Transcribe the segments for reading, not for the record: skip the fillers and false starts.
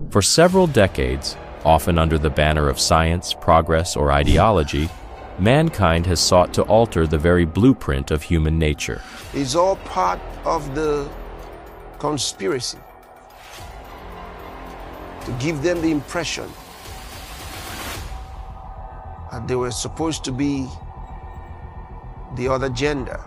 For several decades, often under the banner of science, progress, or ideology, mankind has sought to alter the very blueprint of human nature. It's all part of the conspiracy to give them the impression that they were supposed to be the other gender,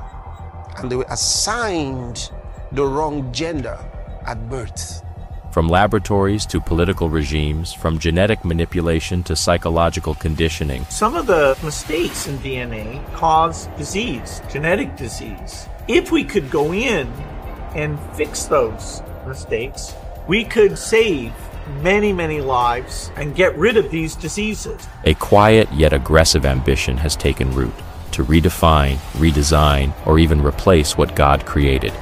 and they were assigned the wrong gender at birth. From laboratories to political regimes, from genetic manipulation to psychological conditioning. Some of the mistakes in DNA cause disease, genetic disease. If we could go in and fix those mistakes, we could save many, many lives and get rid of these diseases. A quiet yet aggressive ambition has taken root to redefine, redesign, or even replace what God created.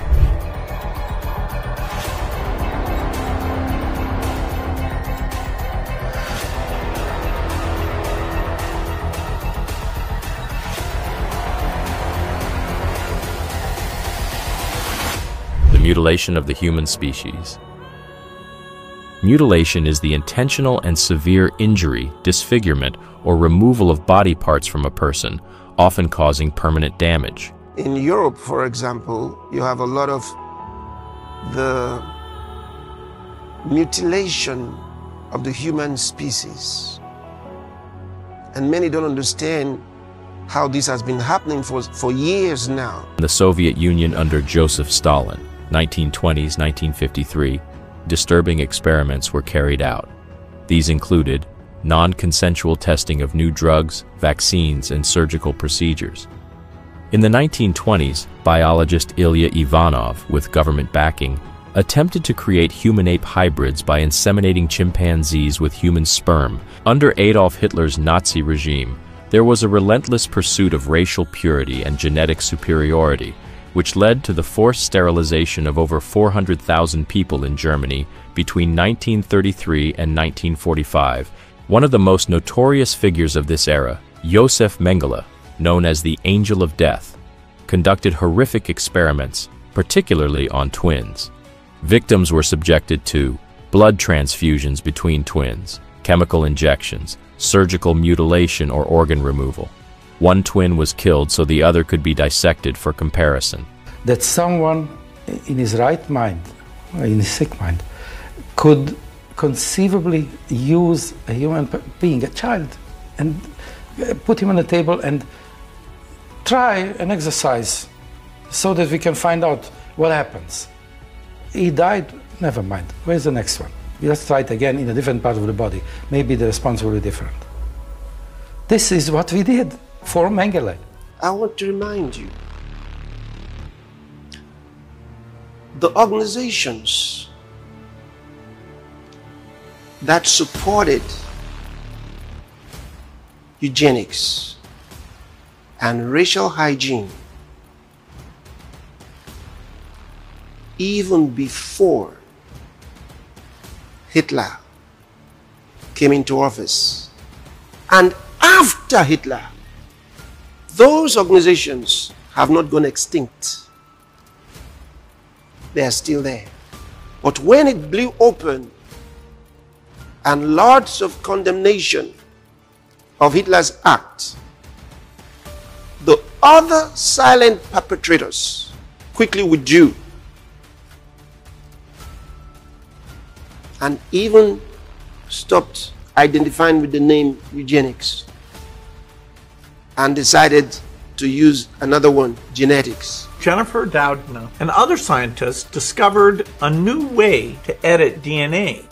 Mutilation of the human species. Mutilation is the intentional and severe injury, disfigurement, or removal of body parts from a person, often causing permanent damage. In Europe, for example, you have a lot of the mutilation of the human species. And many don't understand how this has been happening for years now. The Soviet Union under Joseph Stalin, 1920s, 1953, disturbing experiments were carried out. These included non-consensual testing of new drugs, vaccines, and surgical procedures. In the 1920s, biologist Ilya Ivanov, with government backing, attempted to create human-ape hybrids by inseminating chimpanzees with human sperm. Under Adolf Hitler's Nazi regime, there was a relentless pursuit of racial purity and genetic superiority, which led to the forced sterilization of over 400,000 people in Germany between 1933 and 1945. One of the most notorious figures of this era, Josef Mengele, known as the Angel of Death, conducted horrific experiments, particularly on twins. Victims were subjected to blood transfusions between twins, chemical injections, surgical mutilation or organ removal. One twin was killed so the other could be dissected for comparison. That someone in his right mind, in his sick mind, could conceivably use a human being, a child, and put him on the table and try an exercise so that we can find out what happens. He died, never mind, where's the next one? Let's try it again in a different part of the body. Maybe the response will be different. This is what we did for Mengele. I want to remind you, the organizations that supported eugenics and racial hygiene even before Hitler came into office and after Hitler, those organizations have not gone extinct. They are still there. But when it blew open and lots of condemnation of Hitler's act, the other silent perpetrators quickly withdrew and even stopped identifying with the name eugenics and decided to use another one, genetics. Jennifer Doudna and other scientists discovered a new way to edit DNA.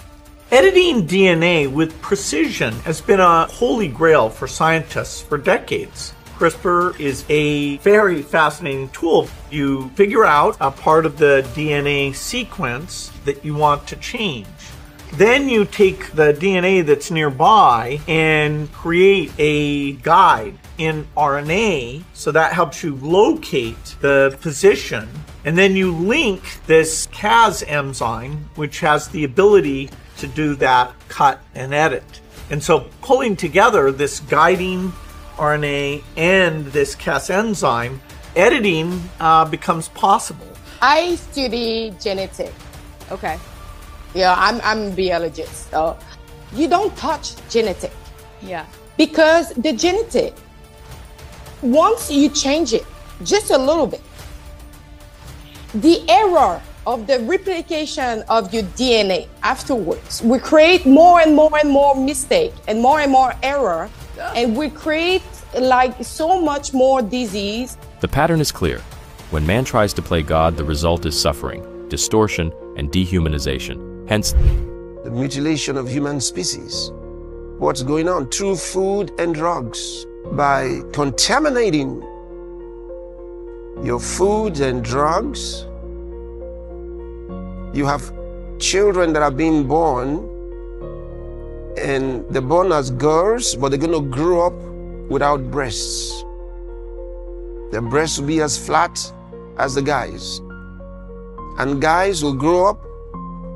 Editing DNA with precision has been a holy grail for scientists for decades. CRISPR is a very fascinating tool. You figure out a part of the DNA sequence that you want to change. Then you take the DNA that's nearby and create a guide in RNA, so that helps you locate the position. And then you link this Cas enzyme, which has the ability to do that cut and edit. And so pulling together this guiding RNA and this Cas enzyme, editing becomes possible. I study genetics. Okay. Yeah, I'm a biologist. So you don't touch genetic. Yeah. Because the genetic, once you change it just a little bit, the error of the replication of your DNA afterwards will create more and more mistake and more error, and we create like so much more disease. The pattern is clear. When man tries to play God, the result is suffering, distortion, and dehumanization. Hence, The mutilation of human species. What's going on through food and drugs? By contaminating your food and drugs, you have children that are being born, and they're born as girls, but they're going to grow up without breasts. Their breasts will be as flat as the guys. And guys will grow up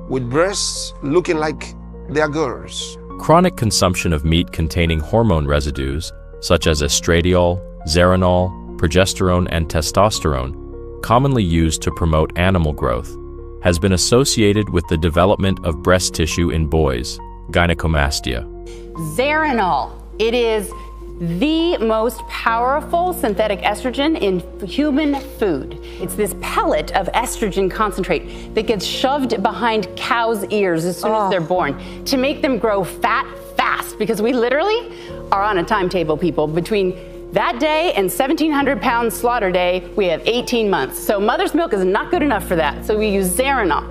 with breasts looking like they're girls. chronic consumption of meat containing hormone residues, such as estradiol, zeranol, progesterone, and testosterone, commonly used to promote animal growth, has been associated with the development of breast tissue in boys, gynecomastia. Zeranol. It is the most powerful synthetic estrogen in human food. It's this pellet of estrogen concentrate that gets shoved behind cows' ears as soon as they're born to make them grow fat fast, because we literally are on a timetable, people. Between that day and 1,700 pound slaughter day, we have 18 months. So mother's milk is not good enough for that. So we use Zeranol.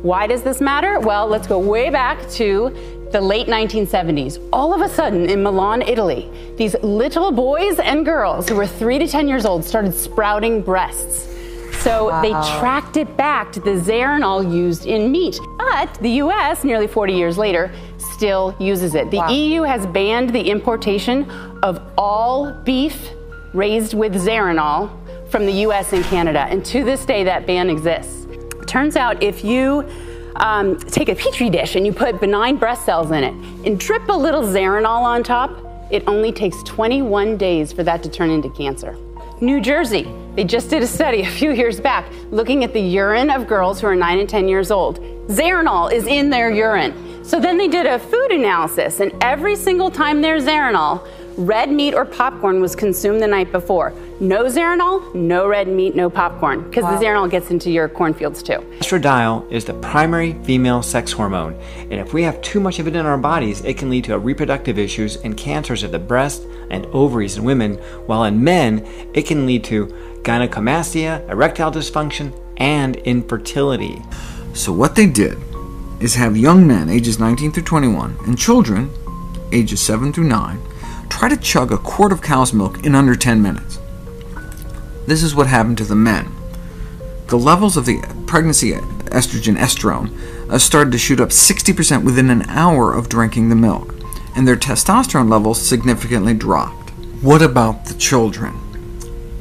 Why does this matter? Well, let's go way back to the late 1970s. All of a sudden in Milan, Italy, these little boys and girls who were 3 to 10 years old started sprouting breasts. So they tracked it back to the Zeranol used in meat. But the US, nearly 40 years later, still uses it. The EU has banned the importation of all beef raised with Zeranol from the US and Canada. And to this day, that ban exists. It turns out if you take a petri dish and you put benign breast cells in it and drip a little Zeranol on top, it only takes 21 days for that to turn into cancer. New Jersey, they just did a study a few years back looking at the urine of girls who are 9 and 10 years old. Zeranol is in their urine. So then they did a food analysis, and every single time there's Zeranol, red meat or popcorn was consumed the night before. No Zeranol, no red meat, no popcorn, because the Zeranol gets into your cornfields too. Estradiol is the primary female sex hormone, and if we have too much of it in our bodies, it can lead to reproductive issues and cancers of the breast and ovaries in women, while in men, it can lead to gynecomastia, erectile dysfunction, and infertility. So what they did is have young men ages 19 through 21 and children ages 7 through 9 try to chug a quart of cow's milk in under 10 minutes. This is what happened to the men. The levels of the pregnancy estrogen, estrone, started to shoot up 60% within an hour of drinking the milk, and their testosterone levels significantly dropped. What about the children?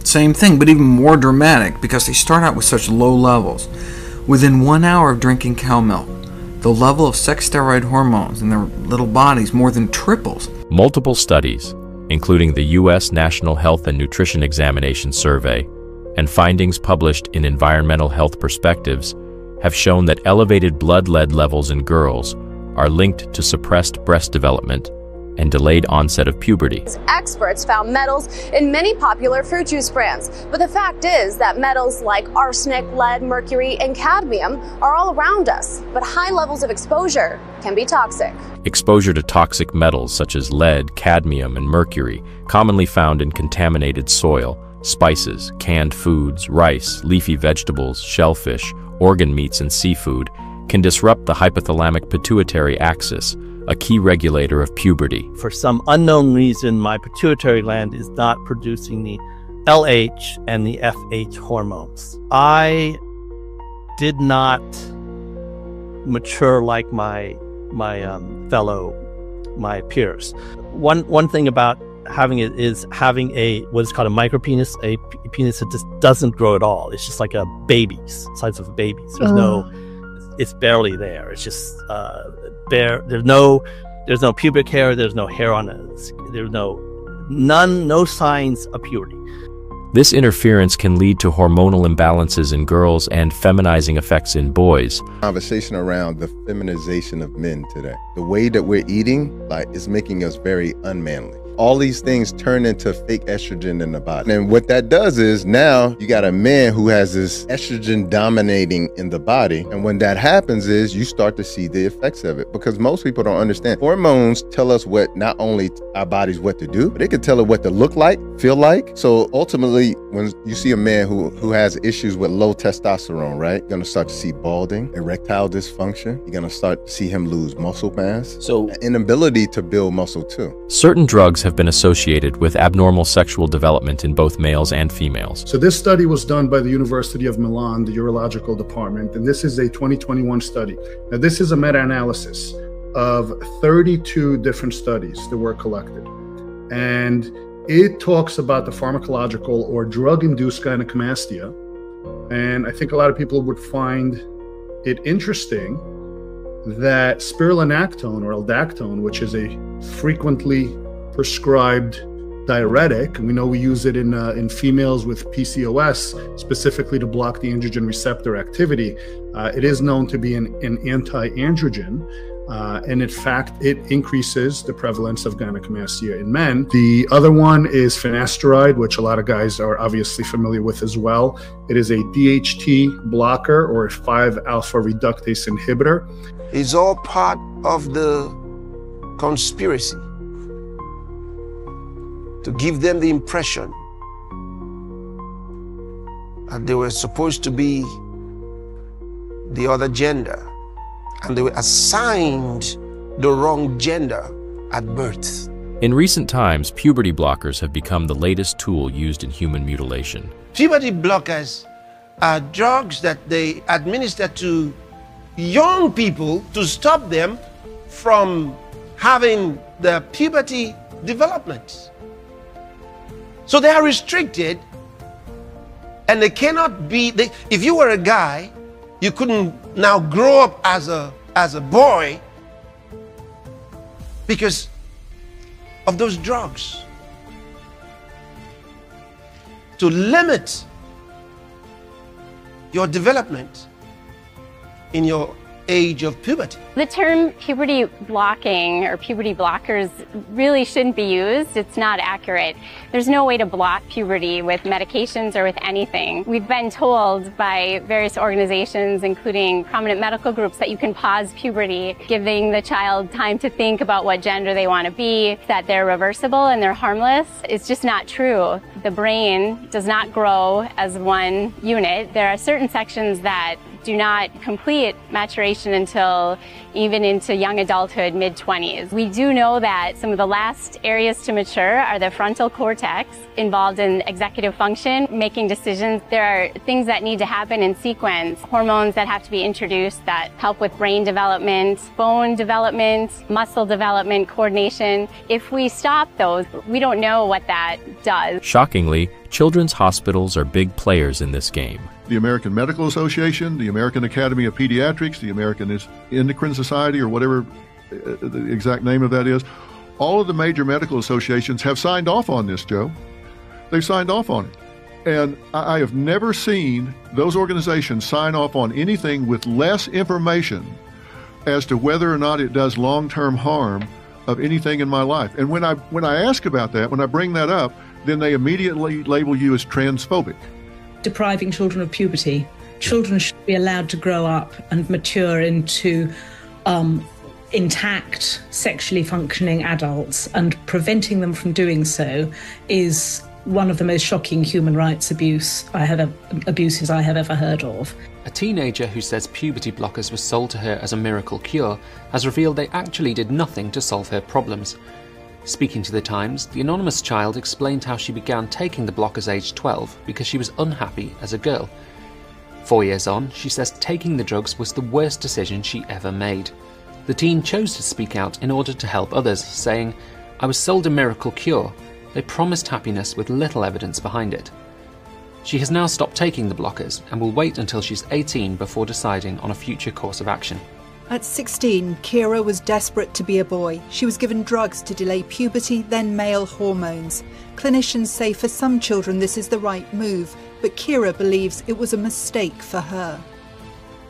Same thing, but even more dramatic, because they start out with such low levels. Within 1 hour of drinking cow milk, the level of sex steroid hormones in their little bodies more than triples. Multiple studies, including the U.S. National Health and Nutrition Examination Survey, and findings published in Environmental Health Perspectives, have shown that elevated blood lead levels in girls are linked to suppressed breast development and delayed onset of puberty. Experts found metals in many popular fruit juice brands, but the fact is that metals like arsenic, lead, mercury, and cadmium are all around us, but high levels of exposure can be toxic. Exposure to toxic metals such as lead, cadmium, and mercury, commonly found in contaminated soil, spices, canned foods, rice, leafy vegetables, shellfish, organ meats, and seafood, can disrupt the hypothalamic pituitary axis, a key regulator of puberty. For some unknown reason, my pituitary gland is not producing the LH and the FH hormones. I did not mature like my peers. One thing about having it is having what is called a micropenis, a penis that just doesn't grow at all. It's just like a baby's size of a baby's. There's no, it's barely there. It's just bare. There's no pubic hair. There's no hair on it. There's no signs of puberty. This interference can lead to hormonal imbalances in girls and feminizing effects in boys. Conversation around the feminization of men today. The way that we're eating, is making us very unmanly. All these things turn into fake estrogen in the body. And what that does is now you got a man who has this estrogen dominating in the body. And when that happens is you start to see the effects of it, because most people don't understand. Hormones tell us what, not only our bodies what to do, but they can tell it what to look like, feel like. So ultimately, when you see a man who has issues with low testosterone, right? You're gonna start to see balding, erectile dysfunction. You're gonna start to see him lose muscle mass. So inability to build muscle too. Certain drugs have been associated with abnormal sexual development in both males and females. So this study was done by the University of Milan, the urological department, and this is a 2021 study. Now this is a meta-analysis of 32 different studies that were collected. And it talks about the pharmacological or drug-induced gynecomastia. And I think a lot of people would find it interesting that spironolactone or aldactone, which is a frequently prescribed diuretic, and we know we use it in females with PCOS, specifically to block the androgen receptor activity. It is known to be an anti-androgen, and in fact, it increases the prevalence of gynecomastia in men. The other one is finasteride, which a lot of guys are obviously familiar with as well. It is a DHT blocker or a 5-alpha reductase inhibitor. It's all part of the conspiracy to give them the impression that they were supposed to be the other gender, and they were assigned the wrong gender at birth. In recent times, puberty blockers have become the latest tool used in human mutilation. Puberty blockers are drugs that they administer to young people to stop them from having their puberty development. So they are restricted, and they cannot be, if you were a guy, you couldn't now grow up as a boy because of those drugs. To limit your development in your age of puberty. The term puberty blocking or puberty blockers really shouldn't be used. It's not accurate. There's no way to block puberty with medications or with anything. We've been told by various organizations, including prominent medical groups, that you can pause puberty, giving the child time to think about what gender they want to be, that they're reversible and they're harmless. It's just not true. The brain does not grow as one unit. There are certain sections that do not complete maturation until even into young adulthood, mid-20s. We do know that some of the last areas to mature are the frontal cortex, involved in executive function, making decisions. There are things that need to happen in sequence, hormones that have to be introduced that help with brain development, bone development, muscle development, coordination. If we stop those, we don't know what that does. Shockingly, children's hospitals are big players in this game. The American Medical Association, the American Academy of Pediatrics, the American Endocrine Society, or whatever the exact name of that is, all of the major medical associations have signed off on this, Joe. They've signed off on it. And I have never seen those organizations sign off on anything with less information as to whether or not it does long-term harm of anything in my life. And when I ask about that, when I bring that up, then they immediately label you as transphobic. Depriving children of puberty. Children should be allowed to grow up and mature into intact, sexually functioning adults, and preventing them from doing so is one of the most shocking human rights abuses I have ever heard of. A teenager who says puberty blockers were sold to her as a miracle cure has revealed they actually did nothing to solve her problems. Speaking to The Times, the anonymous child explained how she began taking the blockers aged 12 because she was unhappy as a girl. 4 years on, she says taking the drugs was the worst decision she ever made. The teen chose to speak out in order to help others, saying, "I was sold a miracle cure. They promised happiness with little evidence behind it." She has now stopped taking the blockers and will wait until she's 18 before deciding on a future course of action. At 16, Kira was desperate to be a boy. She was given drugs to delay puberty, then male hormones. Clinicians say for some children this is the right move, but Kira believes it was a mistake for her.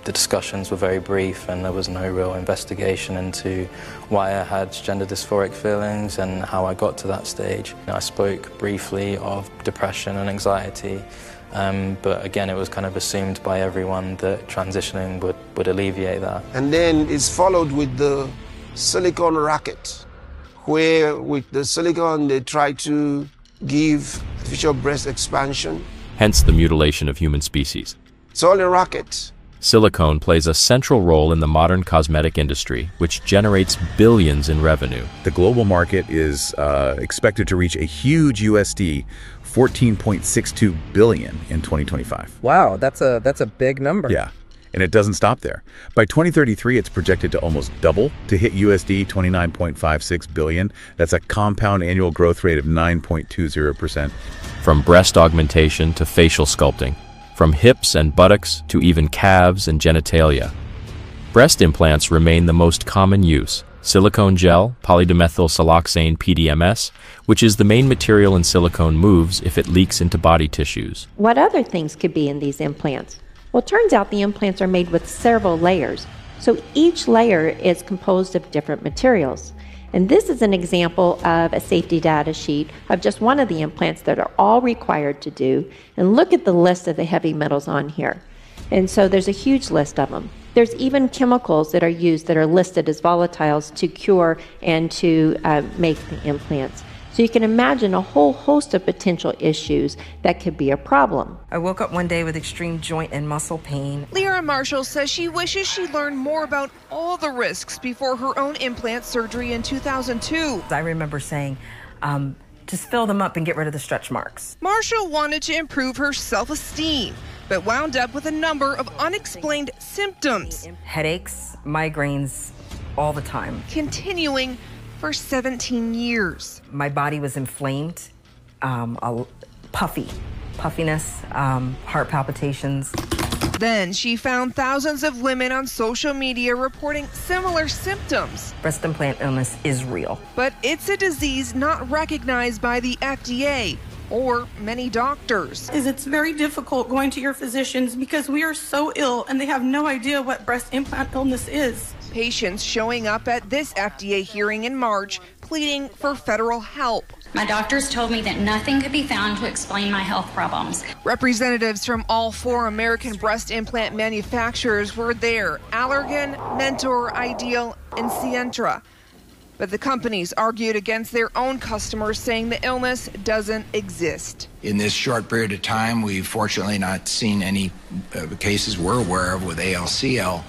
The discussions were very brief and there was no real investigation into why I had gender dysphoric feelings and how I got to that stage. I spoke briefly of depression and anxiety, but again it was kind of assumed by everyone that transitioning would alleviate that. And then it's followed with the silicone racket, where with the silicone they try to give artificial breast expansion. Hence the mutilation of human species. It's all a racket. Silicone plays a central role in the modern cosmetic industry, which generates billions in revenue. The global market is expected to reach a huge USD $14.62 billion in 2025. Wow, that's a big number. Yeah, and it doesn't stop there. By 2033, it's projected to almost double to hit USD $29.56 billion. That's a compound annual growth rate of 9.20%. From breast augmentation to facial sculpting, from hips and buttocks to even calves and genitalia. Breast implants remain the most common use. Silicone gel, polydimethylsiloxane PDMS, which is the main material in silicone, moves if it leaks into body tissues. What other things could be in these implants? Well, it turns out the implants are made with several layers, so each layer is composed of different materials. And this is an example of a safety data sheet of just one of the implants that are all required to do. And look at the list of the heavy metals on here. And so there's a huge list of them. There's even chemicals that are used that are listed as volatiles to cure and to make the implants. So you can imagine a whole host of potential issues that could be a problem. I woke up one day with extreme joint and muscle pain. Lyra Marshall says she wishes she learned more about all the risks before her own implant surgery in 2002. I remember saying, just fill them up and get rid of the stretch marks. Marshall wanted to improve her self-esteem, but wound up with a number of unexplained symptoms. Headaches, migraines, all the time. Continuing for 17 years. My body was inflamed, puffiness, heart palpitations. Then she found thousands of women on social media reporting similar symptoms. Breast implant illness is real. But it's a disease not recognized by the FDA or many doctors. It's very difficult going to your physicians because we are so ill and they have no idea what breast implant illness is. Patients showing up at this FDA hearing in March pleading for federal help. My doctors told me that nothing could be found to explain my health problems. Representatives from all 4 American breast implant manufacturers were there: Allergan, Mentor, Ideal, and Sientra. But the companies argued against their own customers, saying the illness doesn't exist. In this short period of time, we've fortunately not seen any cases we're aware of with ALCL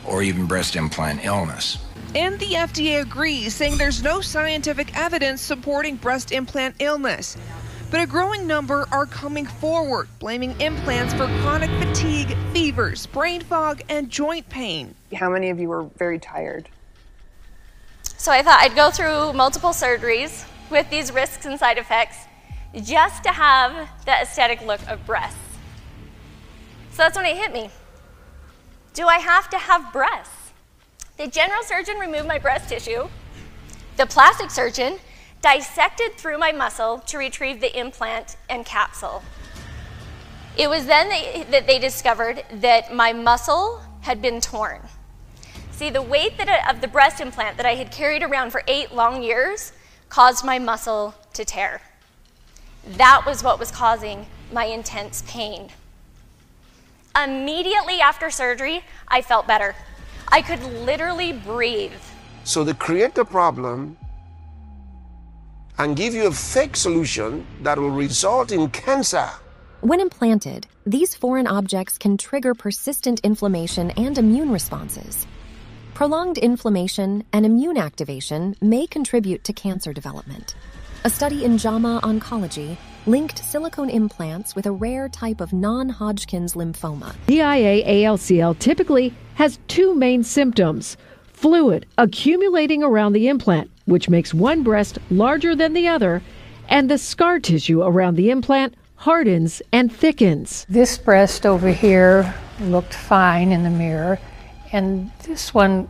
or even breast implant illness. And the FDA agrees, saying there's no scientific evidence supporting breast implant illness. But a growing number are coming forward, blaming implants for chronic fatigue, fevers, brain fog, and joint pain. How many of you were very tired? So I thought I'd go through multiple surgeries with these risks and side effects just to have the aesthetic look of breasts. So that's when it hit me. Do I have to have breasts? The general surgeon removed my breast tissue. The plastic surgeon dissected through my muscle to retrieve the implant and capsule. It was then that they discovered that my muscle had been torn. See, the weight of the breast implant that I had carried around for 8 long years caused my muscle to tear. That was what was causing my intense pain. Immediately after surgery, I felt better. I could literally breathe. So they create a problem and give you a fake solution that will result in cancer. When implanted, these foreign objects can trigger persistent inflammation and immune responses. Prolonged inflammation and immune activation may contribute to cancer development. A study in JAMA Oncology linked silicone implants with a rare type of non-Hodgkin's lymphoma. DIA-ALCL typically has 2 main symptoms: fluid accumulating around the implant, which makes one breast larger than the other, and the scar tissue around the implant hardens and thickens. This breast over here looked fine in the mirror, And this one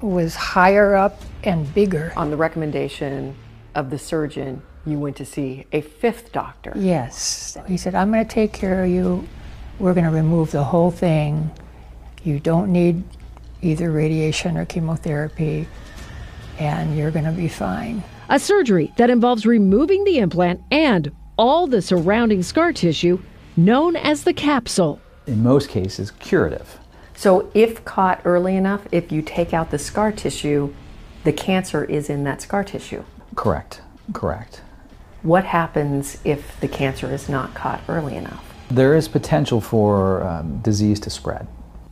was higher up and bigger. On the recommendation of the surgeon, you went to see a fifth doctor. Yes. He said, I'm going to take care of you. We're going to remove the whole thing. You don't need either radiation or chemotherapy, and you're going to be fine. A surgery that involves removing the implant and all the surrounding scar tissue, known as the capsule. In most cases, curative. So if caught early enough, if you take out the scar tissue, the cancer is in that scar tissue? Correct, correct. What happens if the cancer is not caught early enough? There is potential for disease to spread.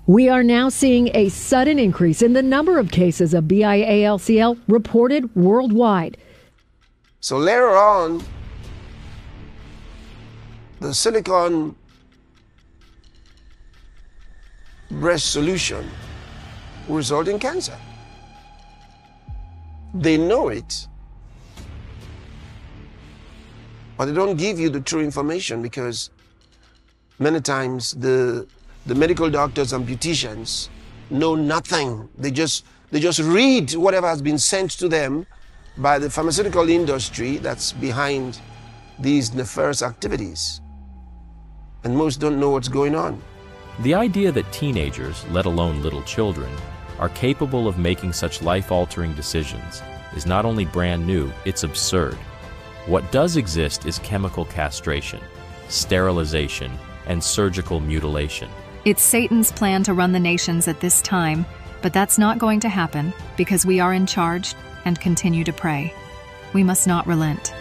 We are now seeing a sudden increase in the number of cases of BIALCL reported worldwide. So later on, the silicone breast solution will result in cancer. They know it, but they don't give you the true information because many times the medical doctors and beauticians know nothing. They just read whatever has been sent to them by the pharmaceutical industry that's behind these nefarious activities. And most don't know what's going on. The idea that teenagers, let alone little children, are capable of making such life-altering decisions is not only brand new, it's absurd. What does exist is chemical castration, sterilization, and surgical mutilation. It's Satan's plan to run the nations at this time, but that's not going to happen because we are in charge and continue to pray. We must not relent.